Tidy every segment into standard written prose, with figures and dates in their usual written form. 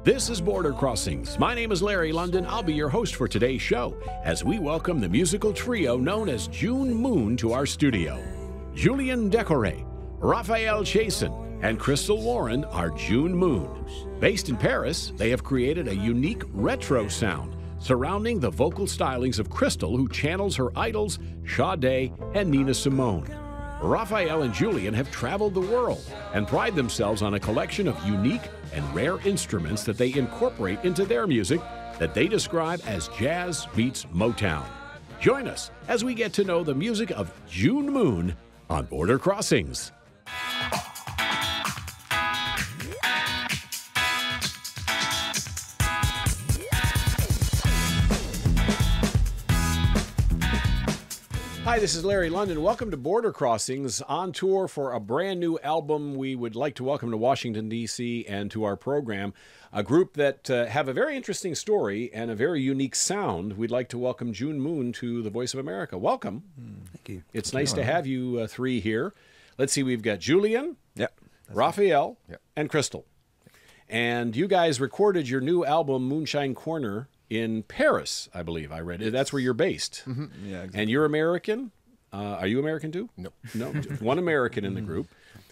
This is Border Crossings. My name is Larry London. I'll be your host for today's show as we welcome the musical trio known as Joon Moon to our studio. Julien Decoré, Raphael Chasin, and Crystal Warren are Joon Moon. Based in Paris, they have created a unique retro sound surrounding the vocal stylings of Crystal, who channels her idols Sade and Nina Simone. Raphael and Julien have traveled the world and pride themselves on a collection of unique and rare instruments that they incorporate into their music that they describe as jazz meets Motown. Join us as we get to know the music of Joon Moon on Border Crossings. Hi, this is Larry London. Welcome to Border Crossings, on tour for a brand new album. We would like to welcome to Washington, D.C. and to our program a group that have a very interesting story and a very unique sound. We'd like to welcome Joon Moon to the Voice of America. Welcome. Thank you. It's nice to have you three here. Let's see, we've got Julien, Yeah. Raphael, Yeah. and Crystal. And you guys recorded your new album, Moonshine Corner, in Paris, I believe I read. That's where you're based. Yeah, exactly. And you're American. Are you American too? No. No, one American in the group.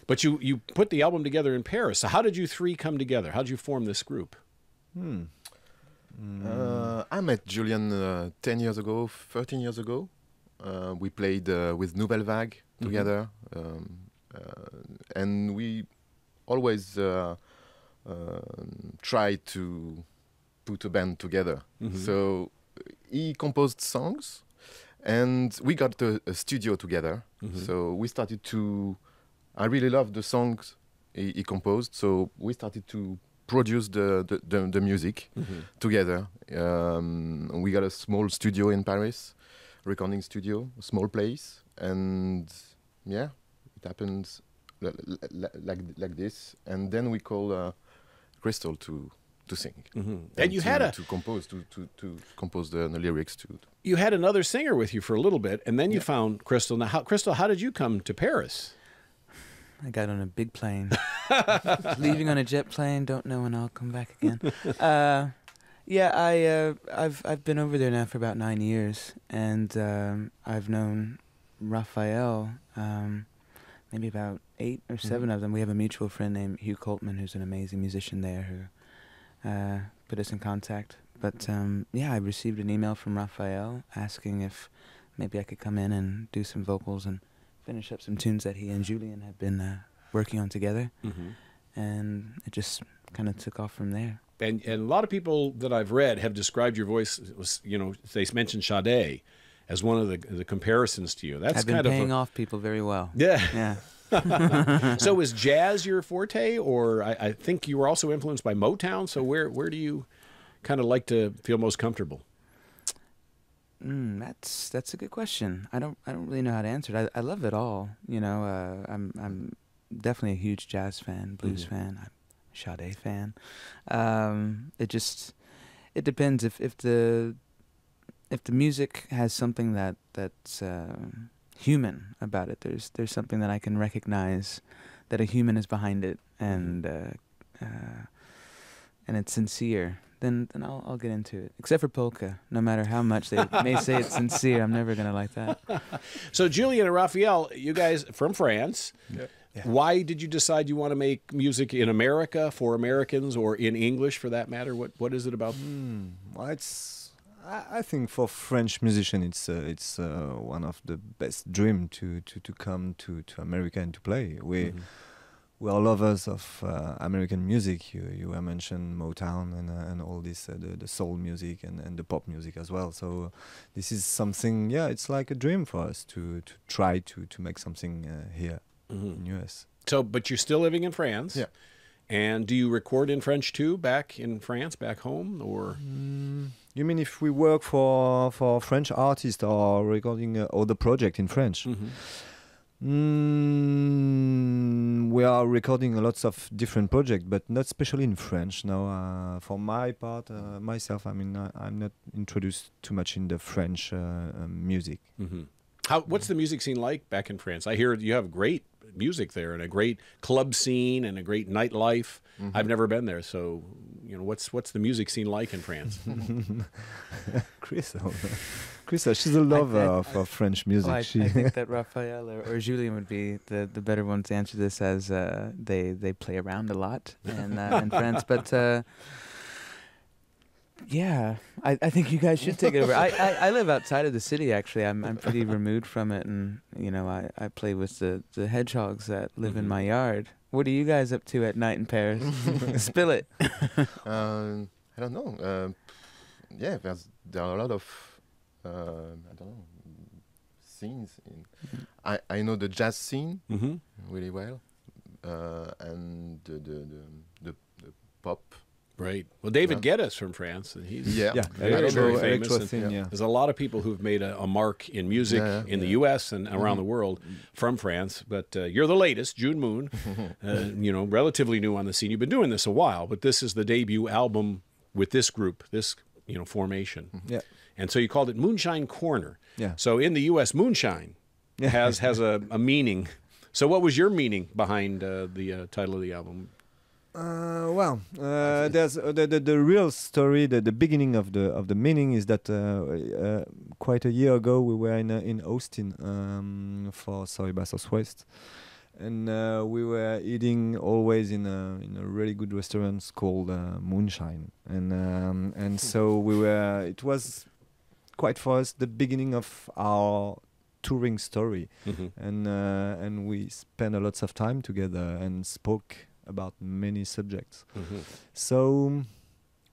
But you put the album together in Paris. So how did you three come together? How did you form this group? I met Julien 10 years ago, 13 years ago. We played with Nouvelle Vague together. And we always tried to put a band together. So he composed songs, and we got a studio together. So we started to... I really loved the songs he composed, so we started to produce the music together. We got a small studio in Paris, recording studio, a small place, and yeah, it happens like this. And then we call Crystal to sing, And you had to compose the lyrics too. you had another singer with you for a little bit, and then you found Crystal. Now, Crystal, how did you come to Paris? I got on a big plane. Leaving on a jet plane. Don't know when I'll come back again. I've been over there now for about 9 years, and I've known Raphael maybe about 8 or 7 of them. We have a mutual friend named Hugh Coltman, who's an amazing musician there, who put us in contact. But I received an email from Raphael asking if maybe I could come in and do some vocals and finish up some tunes that he and Julien had been working on together. And it just kind of took off from there. And a lot of people that I've read have described your voice, they mentioned Sade as one of the comparisons to you. That's I've been kind of paying off people very well. Yeah. Yeah. So is jazz your forte, or I think you were also influenced by Motown? So where do you kind of like to feel most comfortable? That's a good question. I don't really know how to answer it. I love it all. I'm definitely a huge jazz fan, blues fan. I'm a Sade fan. It depends if the music has something that's human about it. There's something that I can recognize that a human is behind it, and it's sincere. Then I'll get into it. Except for polka, no matter how much they may say it's sincere, I'm never gonna like that. So Julien and Raphael, you guys from France. Yeah. Yeah. Why did you decide you want to make music in America for Americans, or in English for that matter? What is it about? Well, I think for French musician, it's one of the best dream to come to America and to play. We are lovers of American music. You were mentioned Motown and all this, the soul music and the pop music as well. So this is something, it's like a dream for us to try to make something here in US. So, but you're still living in France. Yeah. And do you record in French too, back in France, back home, or? You mean if we work for French artists or recording other project in French? We are recording lots of different projects, but not especially in French. Now, for my part, myself, I'm not introduced too much in the French music. What's the music scene like back in France? I hear you have great music there and a great club scene and a great nightlife. I've never been there, so what's the music scene like in France? Crystal, she's a lover of French music. Well, I think that Raphael or Julien would be the better one to answer this, as they play around a lot in France. But yeah, I think you guys should take it over. I live outside of the city, actually. I'm pretty removed from it, and I play with the hedgehogs that live in my yard. What are you guys up to at night in Paris? Spill it. I don't know. Yeah, there are a lot of I don't know, scenes. I know the jazz scene really well, and the pop. Right. Well, David Guetta's from France, and he's very famous. There's a lot of people who've made a mark in music in the U.S. and around the world from France. But you're the latest, Joon Moon, relatively new on the scene. You've been doing this a while, but this is the debut album with this group, this formation. Yeah. And so you called it Moonshine Corner. Yeah. So in the U.S., moonshine has a meaning. So what was your meaning behind the title of the album? There's the real story. The beginning of the meaning is that quite a year ago we were in Austin for Sorry by Southwest, and we were eating always in a really good restaurant called Moonshine, and so we were. It was quite for us the beginning of our touring story, and we spent a lot of time together and spoke about many subjects. So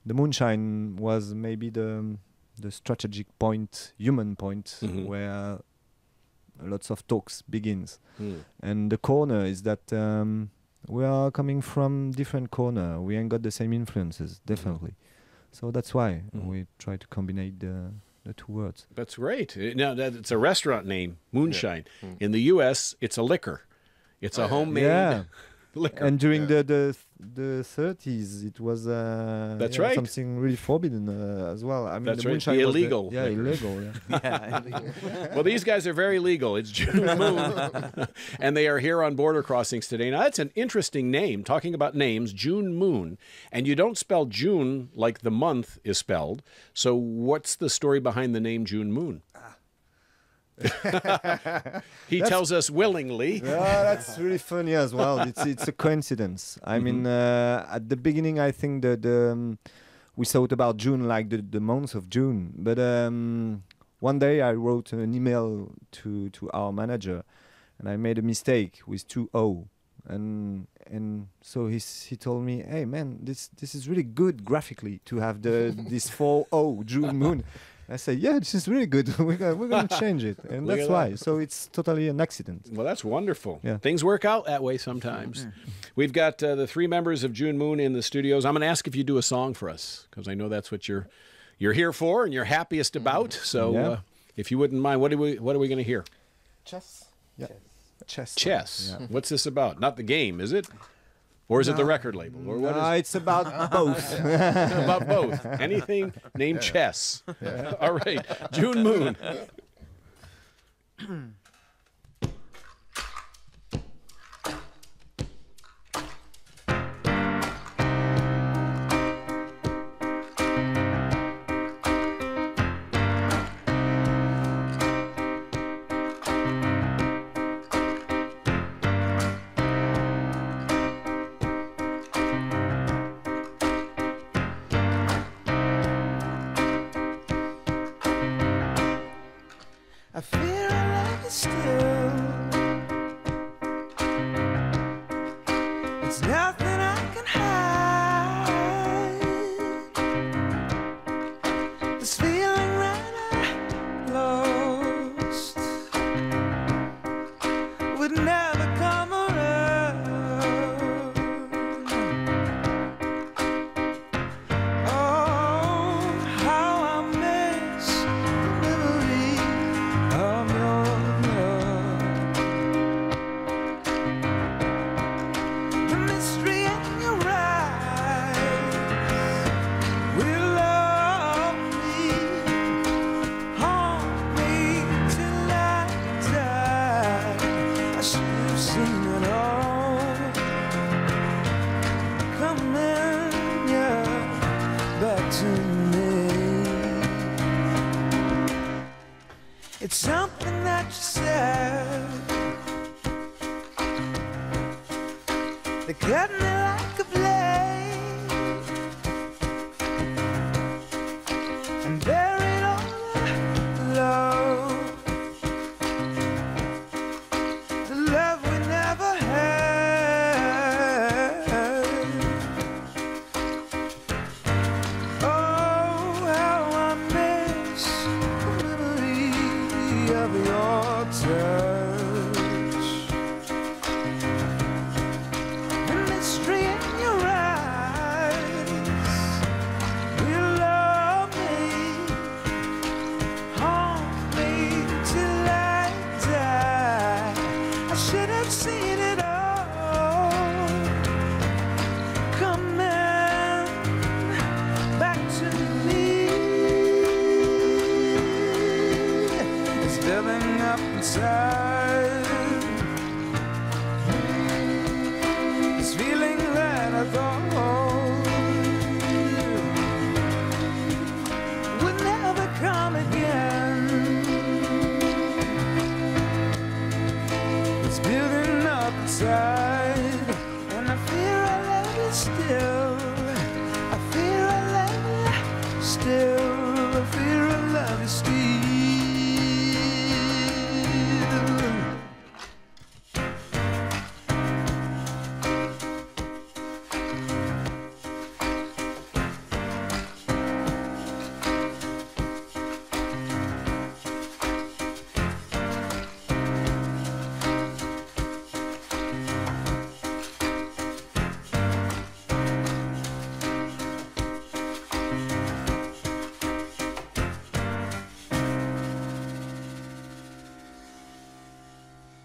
the Moonshine was maybe the strategic point, human point, where lots of talks begins. And the corner is that we are coming from different corner. We ain't got the same influences, definitely. So that's why we try to combine the two words. That's great. Now, it's a restaurant name, Moonshine. In the U.S., it's a liquor. It's a homemade liquor. And during the 30s, it was that's right, something really forbidden as well. I mean, that's the right, moonshine illegal. Illegal. Yeah, illegal. Well, these guys are very legal. It's Joon Moon, and they are here on Border Crossings today. Now, that's an interesting name. Talking about names, Joon Moon, and you don't spell June like the month is spelled. So, what's the story behind the name Joon Moon? He tells us willingly. Yeah, that's really funny as well. It's a coincidence. I mean, at the beginning, I think that we thought about June like the month of June. But one day I wrote an email to our manager, and I made a mistake with 2 O. And so he told me, "Hey man, this is really good graphically to have this 4 O Joon Moon." I said, yeah, this is really good. we're going to change it. And that's why. So it's totally an accident. Well, that's wonderful. Yeah. Things work out that way sometimes. We've got the 3 members of Joon Moon in the studios. I'm going to ask if you do a song for us, because I know that's what you're here for and you're happiest about. So if you wouldn't mind, what are we going to hear? Chess. Yeah. Chess. Chess. Yeah. What's this about? Not the game, is it? Or is it the record label? Or what is it's about both. About both. Anything named chess. All right. Joon Moon. I feel like it's still. It's nothing I can hide. This feeling that I lost would never come around. Oh, how I miss the memory of your love. The mystery in your eyes will love me. It's something that you said that cut me like a blade and buried all the love, the love we never had. Oh, how I miss the memory of your touch, the mystery in your eyes. You love me, haunt me till I die. I should have seen it all coming back to me. It's building up inside, this feeling that I thought would never come again. It's building up inside, and I fear I love you still. I fear I love you still. I fear I love you still.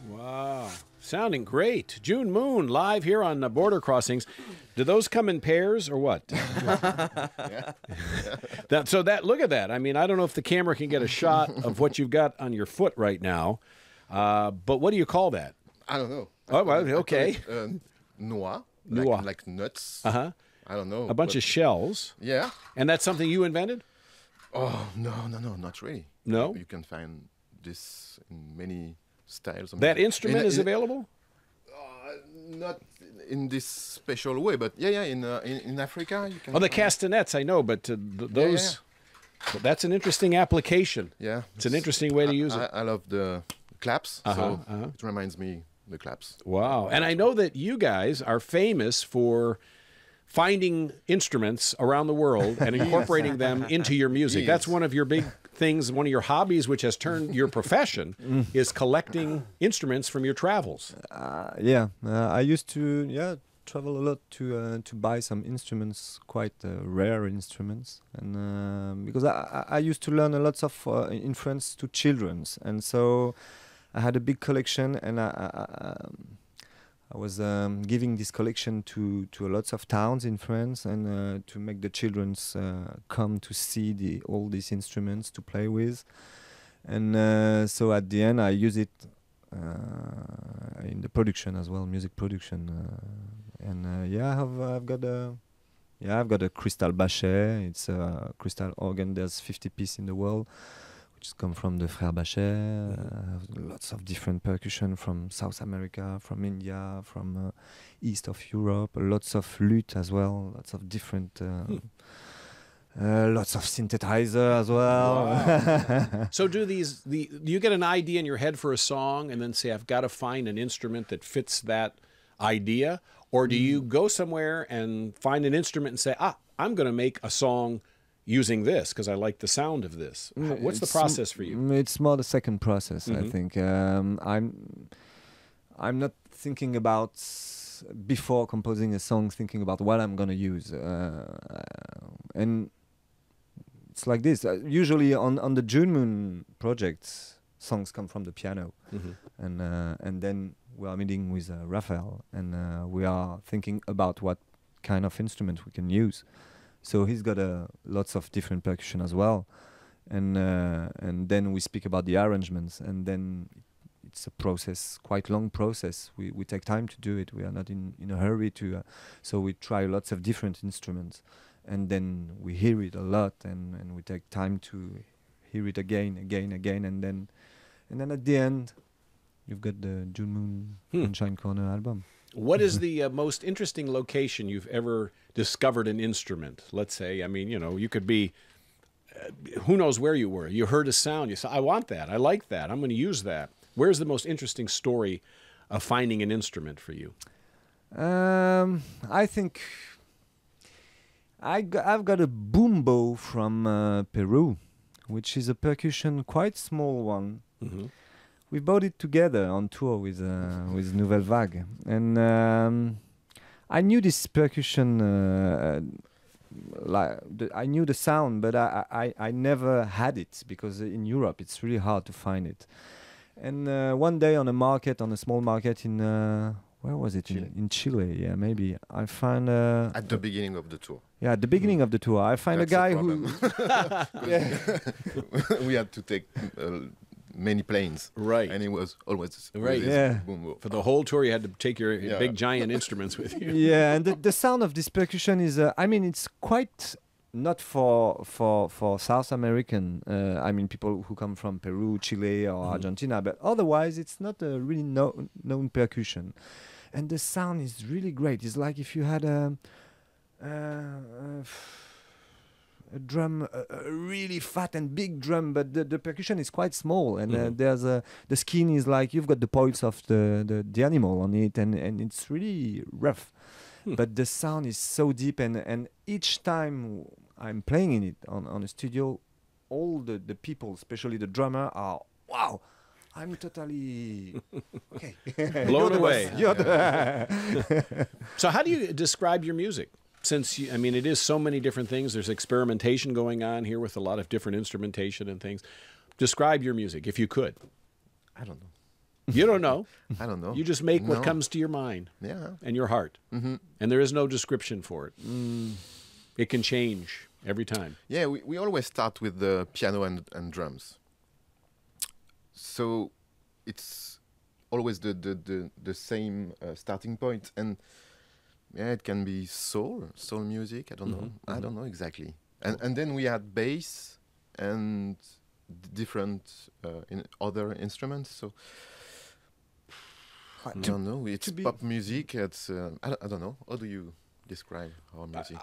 Wow. Sounding great. Joon Moon live here on Border Crossings. Do those come in pairs or what? Look at that. I mean, I don't know if the camera can get a shot of what you've got on your foot right now, but what do you call that? I don't know. Oh, well, okay. Noix. Noix. Like nuts. Uh-huh. I don't know. A bunch of shells. Yeah. And that's something you invented? Oh, no, not really. No? You can find this in many styles. That instrument is available? Not in this special way, but in Africa you can. Oh, the find castanets, I know, but those. But that's an interesting application. Yeah. It's an interesting way to use it. I love the claps, so it reminds me the claps. Wow. And I know that you guys are famous for finding instruments around the world and incorporating them into your music. Yes. That's one of your big things, one of your hobbies, which has turned your profession, is collecting instruments from your travels. I used to travel a lot to buy some instruments, quite rare instruments, and because I used to learn a lot of in France to childrens, and so I had a big collection, and I was giving this collection to lots of towns in France, and to make the childrens come to see all these instruments to play with, and so at the end I use it in the production as well, music production, I've got a crystal bachet. It's a crystal organ. There's 50 pieces in the world, which come from the Frères Bachet. Lots of different percussion from South America, from India, from east of Europe. Lots of lute as well. Lots of different. Lots of synthesizer as well. Wow. So do you get an idea in your head for a song and then say, I've got to find an instrument that fits that idea? Or do you go somewhere and find an instrument and say, I'm going to make a song using this because I like the sound of this? What's the process for you? It's more the second process, I think. I'm not thinking about, before composing a song, thinking about what I'm going to use. And it's like this. Usually on the Joon Moon projects, songs come from the piano. And then we are meeting with Raphael, and we are thinking about what kind of instrument we can use. So he's got lots of different percussion as well, and then we speak about the arrangements, and then it's a process, quite long process. We take time to do it. We are not in a hurry to, so we try lots of different instruments, and then we hear it a lot, and we take time to hear it again, again, and then at the end, you've got the Joon Moon Moonshine Corner album. What is the most interesting location you've ever discovered an instrument? Let's say, I mean, you know, you could be, who knows where you were. You heard a sound. You said, I want that. I like that. I'm going to use that. Where's the most interesting story of finding an instrument for you? I think I've got a boombo from Peru, which is a percussion, quite small one. Mm-hmm. We bought it together on tour with Nouvelle Vague, and I knew this percussion. I knew the sound, but I never had it because in Europe it's really hard to find it. And one day on a small market in where was it? Chile. In Chile, yeah, maybe I find At the beginning of the tour. yeah, at the beginning of the tour, I find That's a guy the who we had to take many planes, Right. and it was always Right. with this Yeah. boom. For the whole tour, you had to take your Yeah. big giant instruments with you. yeah, and the sound of this percussion is I mean it's quite not for South American I mean people who come from Peru, Chile or Argentina, but otherwise it's not a really known percussion, and the sound is really great. It's like if you had a drum, a really fat and big drum, but the percussion is quite small, and there's the skin is like you've got the poils of the animal on it, and it's really rough. But the sound is so deep, and each time I'm playing in it on a studio, all the people, especially the drummer, are wow. I'm totally okay. Blown away. You're the So how do you describe your music? Since, I mean, it is so many different things. There's experimentation going on here with a lot of different instrumentation and things. Describe your music, if you could. I don't know. You don't know. I don't know. You just make what No. comes to your mind Yeah. and your heart. Mm-hmm. And there is no description for it. It can change every time. Yeah, we always start with the piano and drums. So it's always the same starting point, and yeah, it can be soul music. I don't know. I don't know exactly. And then we had bass and different in other instruments. So I don't know. It's pop music. It's I don't know. How do you describe our music?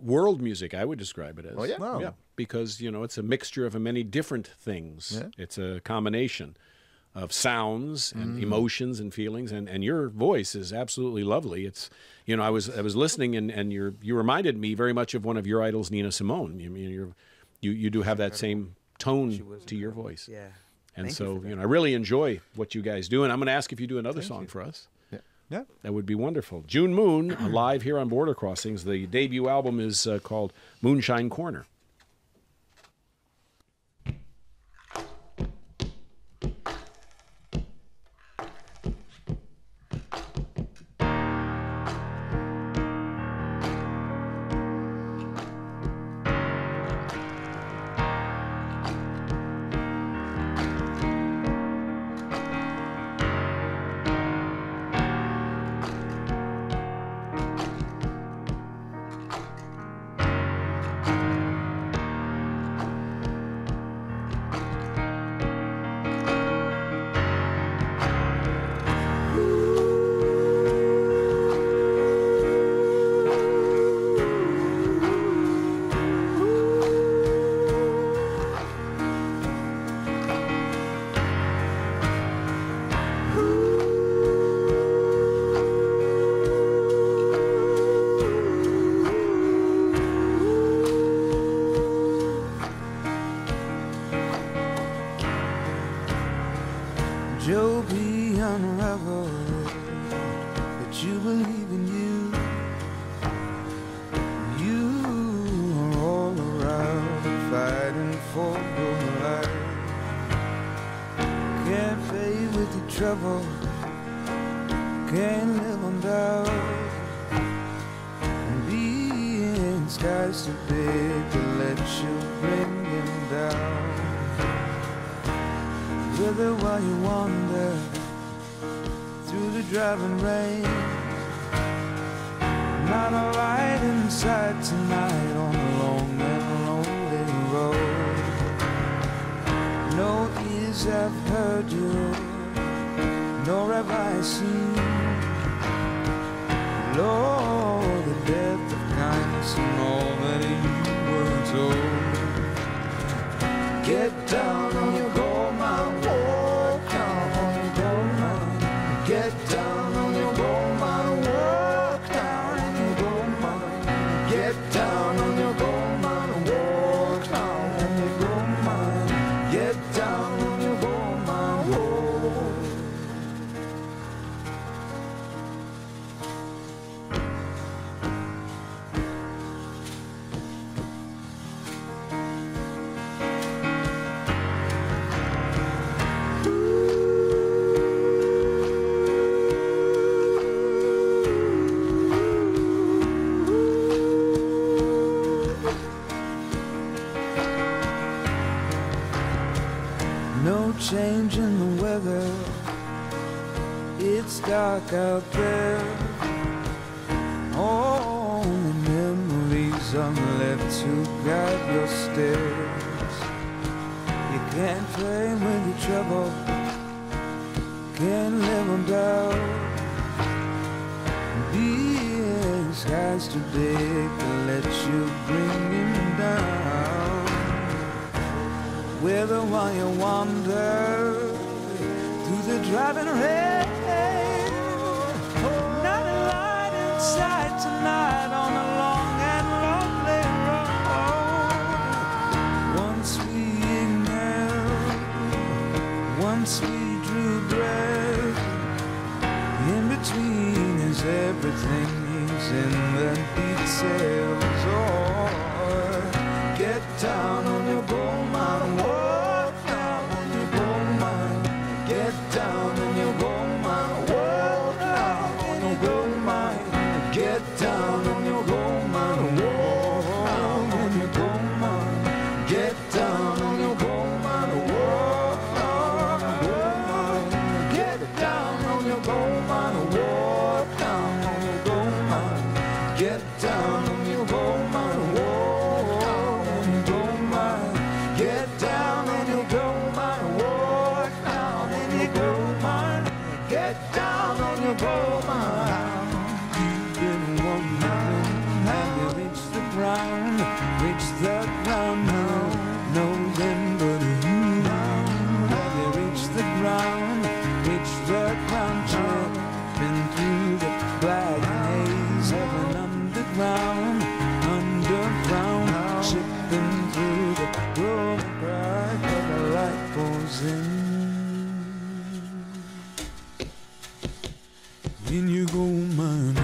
World music, I would describe it as. Oh, yeah? Wow. Yeah, because, you know, it's a mixture of many different things. Yeah. It's a combination of sounds and emotions and feelings, and your voice is absolutely lovely. It's, you know, I was listening, and you reminded me very much of one of your idols, Nina Simone. I mean, you do have that same tone to your voice. Yeah. And Thank you so, for that. you know, I really enjoy what you guys do, and I'm going to ask if you do another song for us. yeah. That would be wonderful. Joon Moon, live here on Border Crossings. The debut album is called Moonshine Corner. Joe, be unraveled that you believe in you. You are all around fighting for your life. Can't play with your trouble, can't live on doubt. And being sky's too big to let you bring him down. Whether while you wander through the driving rain, not a light in sight tonight on a long and lonely road. eyes have heard you, nor have I seen. Lord, the depth of kindness and all that you were told. Get down on your gold mine, walk down on your gold mine. Get down on your gold mine, walk down on your gold mine. Get down on your gold mine, walk down on your gold mine. Get down on your gold mine, walk. No change in the weather, it's dark out there. Only memories are left to guide your steps. You can't play with your trouble, can't live on doubt. Being skies too big to let you bring him down. Whether while you wander through the driving rain, not a light in sight tonight on a long and lonely road. Once we ignored, once we drew breath, in between is everything, he's in the details. Oh, get down on your gold mine, walk down on your gold mine. Get down on your gold mine, walk down on your gold mine. Get down on your gold mine, walk down on your gold mine. Get down on your gold mine, walk down on your gold mine. Get down on your gold mine, walk down on your gold mine. Get down on your gold mine, walk down on your gold mine. Get down on your gold mine, walk down in your gold mine. Get down on your gold mine. You've been wondering, have you reached the ground? Reached the ground now, no one but you. Have you reached the ground? Reached the ground, child. Been through the black haze, heaven underground, underground, shipping through the broken crack where the light goes in you go mine.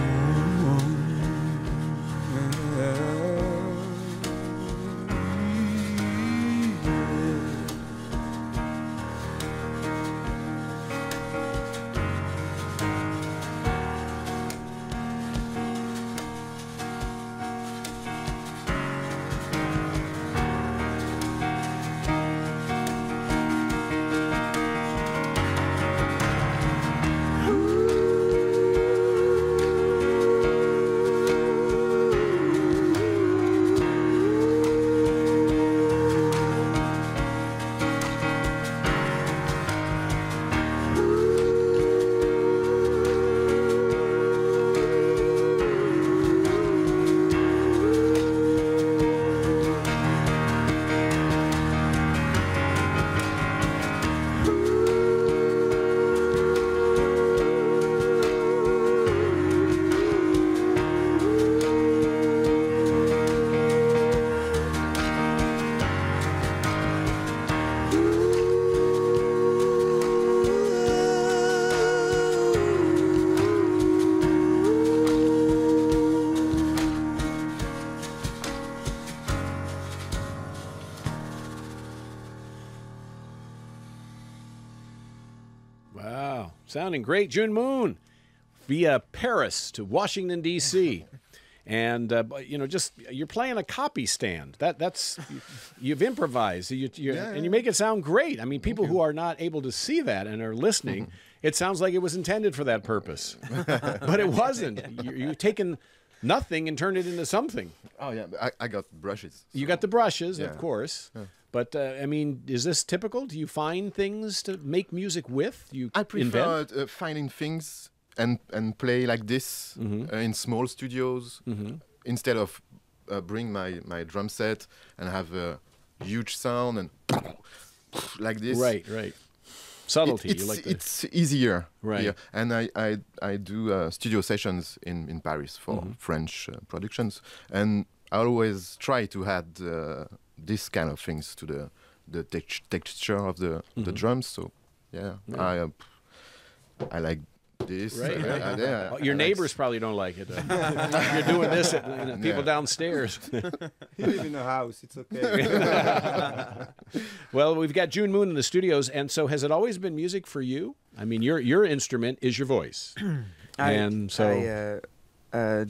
Wow, sounding great. Joon Moon via Paris to Washington, D.C. And, you know, just you're playing a copy stand. That's you've improvised. And you make it sound great. I mean, people who are not able to see that and are listening, it sounds like it was intended for that purpose. But it wasn't. You've taken nothing and turned it into something. Oh yeah, I got brushes. You got the brushes, Yeah. of course. Yeah. But I mean, is this typical? Do you find things to make music with? You I prefer invent? finding things and play like this in small studios instead of bring my drum set and have a huge sound and like this. Right. Subtlety. It's, you like it's easier. Right. Yeah. And I do studio sextions in Paris for French productions, and I always try to add this kind of things to the texture of the drums. So yeah. I like this. Right. Yeah, Your neighbors probably don't like it. You're doing this at people downstairs. You live in a house, it's okay. Well, we've got Joon Moon in the studios, and so has it always been music for you? I mean, your instrument is your voice, and so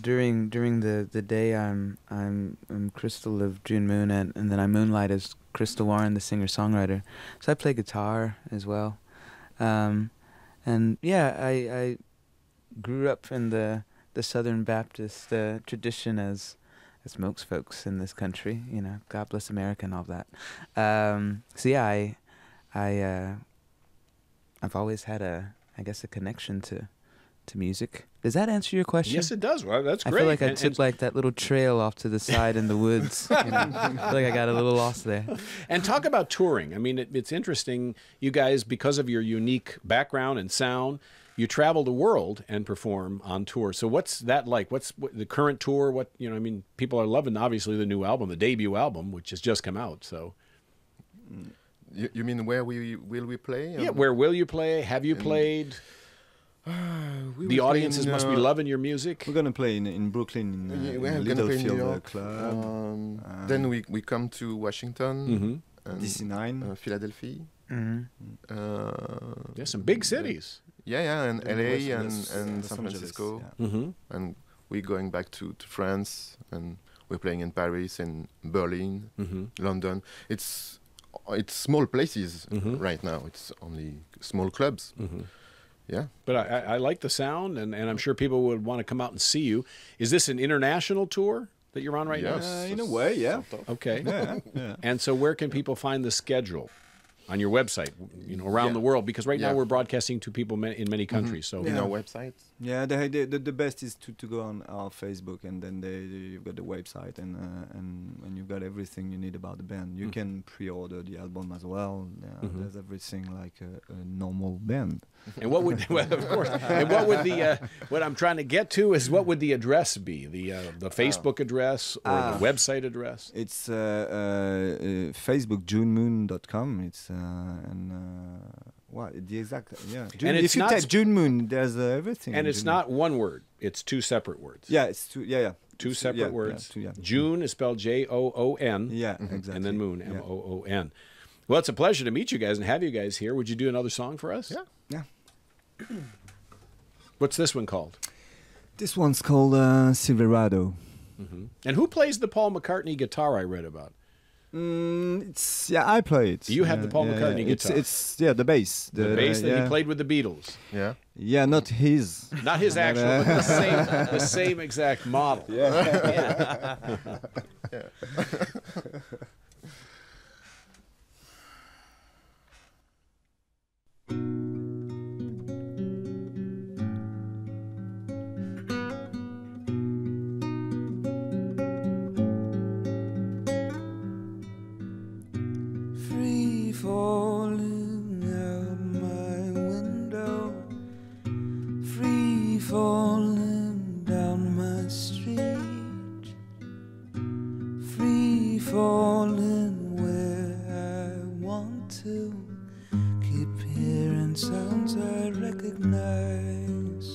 during the day I'm Crystal of Joon Moon, and then I moonlight as Crystal Warren, the singer-songwriter. So I play guitar as well. And yeah, I grew up in the Southern Baptist tradition as most folks in this country. You know, God bless America and all that. So yeah, I've always had a connection to music. Does that answer your question? yes, it does. Well, that's I great. feel like I took like that little trail off to the side in the woods. You know? I feel like I got a little lost there. And talk about touring. I mean, it's interesting. You guys, because of your unique background and sound, you travel the world and perform on tour. So what's that like? What's the current tour? What, you know, I mean, people are loving, obviously, the new album, the debut album, which has just come out. So, You mean where will we play? yeah, where will you play? Have you played? The audiences must be loving your music. We're gonna play in Brooklyn in we're a gonna play in New Littlefield York. club. Then we come to Washington, and DC9. Philadelphia. There's some big cities. Yeah, and LA and Los San Angeles, Francisco. yeah. And we're going back to France, and we're playing in Paris and Berlin, London. It's small places right now. It's only small clubs. Yeah. But I like the sound, and I'm sure people would want to come out and see you. Is this an international tour that you're on right Yes. now? In a way, yeah. Okay. Yeah. And so where can people find the schedule? On your website, you know, around the world, because right now we're broadcasting to people in many countries. So In our website. Yeah, the best is to go on our Facebook, and then you've got the website, and you've got everything you need about the band. You can pre-order the album as well. There's everything like a normal band. And what would, well, of course, and what would the what I'm trying to get to is what would the address be? The Facebook address or the website address? It's facebookjoonmoon.com. It's what the exact And it's if you not type Joon Moon, there's everything. And in it's Joon not one word; it's two separate words. Yeah, it's two. Yeah. Two It's separate words. Joon is spelled Joon. Yeah, exactly. And then Moon, Yeah. Moon. Well, it's a pleasure to meet you guys and have you guys here. Would you do another song for us? Yeah. What's this one called? This one's called Silverado. And who plays the Paul McCartney guitar I read about? I play it. You have the Paul McCartney guitar. It's the bass. The bass that he played with the Beatles. Yeah. Yeah, not his. Not his actual, but the same exact model. Yeah. Free falling out my window, free falling down my street, free falling where I want to, keep hearing sounds I recognize.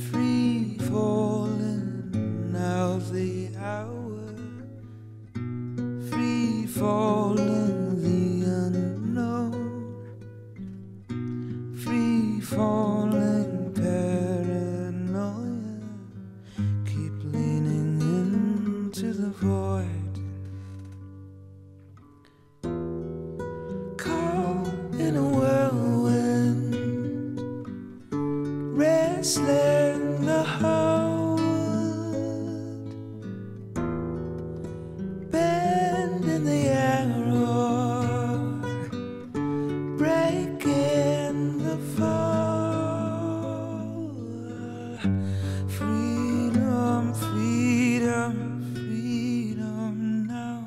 Free falling now the hour, free falling the unknown, free falling paranoia, keep leaning into the void, caught in a whirlwind, wrestling bending the arrow, breaking the fall. Freedom, freedom, freedom now.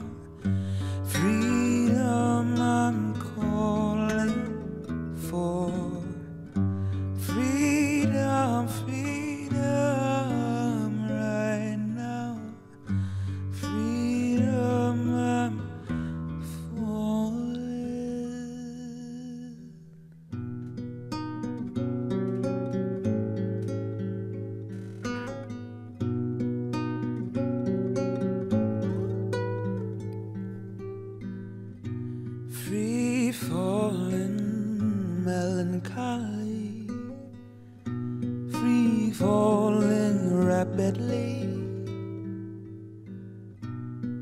Freedom I'm calling for. Freedom, freedom right now. Freedom I'm falling. Free falling melancholy, free falling rapidly,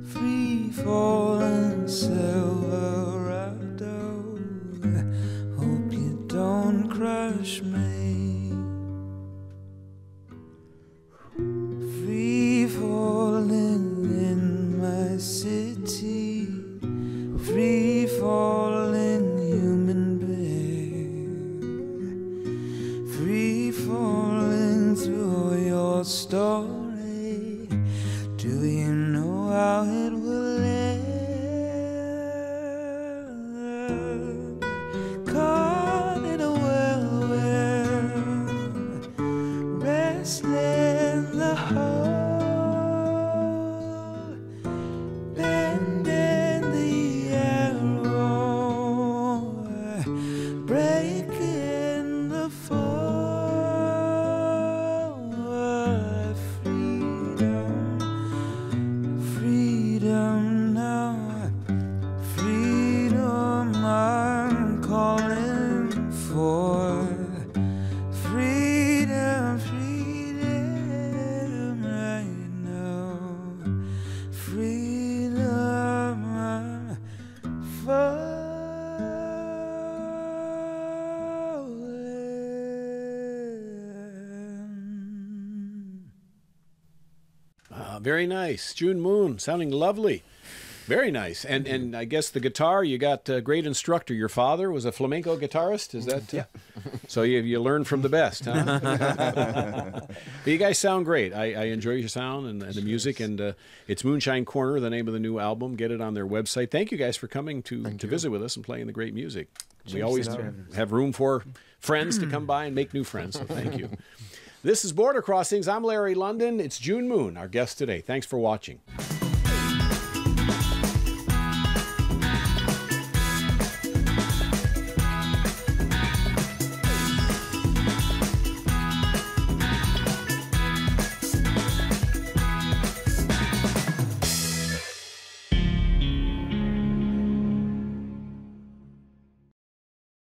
free falling Silverado. Hope you don't crush me. Free falling in my city, free falling human being, free falling through your story. Do you know how it will end? Caught in a whirlwind, wrestling the whole, bending the arrow, breaking the fall. Freedom, freedom now. Freedom I'm calling for. Freedom, freedom right now. Freedom I'm falling. Very nice. Joon Moon, sounding lovely. Very nice. And I guess the guitar, you got a great instructor. Your father was a flamenco guitarist, is that? Yeah. So you learned from the best, huh? But you guys sound great. I enjoy your sound and the music. And it's Moonshine Corner, the name of the new album. Get it on their website. Thank you guys for coming to visit with us and playing the great music. We always have room for friends to come by and make new friends, so thank you. This is Border Crossings. I'm Larry London. It's Joon Moon, our guest today. Thanks for watching.